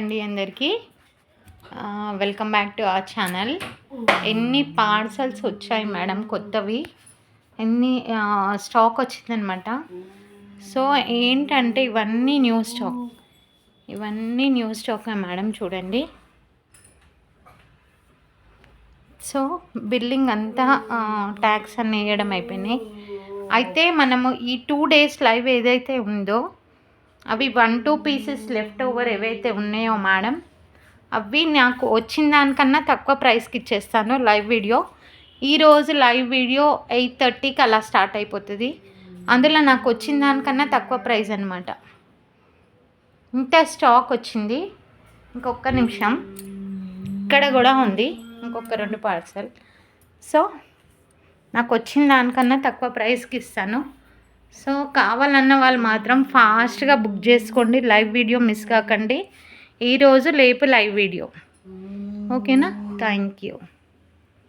అండి అందరికీ welcome back to our channel. ఎన్ని పార్సల్స్ వచ్చాయి మేడం కొత్తవి, ఎన్ని స్టాక్ వచ్చిందనమాట. సో ఏంటంటే ఇవన్నీ న్యూ స్టాక్ మేడం. చూడండి, సో బిల్లింగ్ అంతా ట్యాక్స్ అన్నీ వేయడం అయిపోయినాయి. అయితే మనము ఈ 2 days లైవ్ ఏదైతే ఉందో అవి 1-2 pieces లెఫ్ట్ ఓవర్ ఏవైతే ఉన్నాయో మేడం, అవి నాకు వచ్చిన దానికన్నా తక్కువ ప్రైస్కి ఇచ్చేస్తాను. లైవ్ వీడియో ఈరోజు లైవ్ వీడియో 8:30కి అలా స్టార్ట్ అయిపోతుంది. అందులో నాకు వచ్చిన దానికన్నా తక్కువ ప్రైస్ అనమాట. ఇంత స్టాక్ వచ్చింది. ఇంకొక నిమిషం, ఇక్కడ కూడా ఉంది ఇంకొక 2 పార్సల్. సో నాకు వచ్చిన దానికన్నా తక్కువ ప్రైస్కి ఇస్తాను. సో కావాలన్న వాళ్ళు మాత్రం ఫాస్ట్గా బుక్ చేసుకోండి. లైవ్ వీడియో మిస్ కాకండి. ఈరోజు రేపు లైవ్ వీడియో. ఓకేనా? Thank you.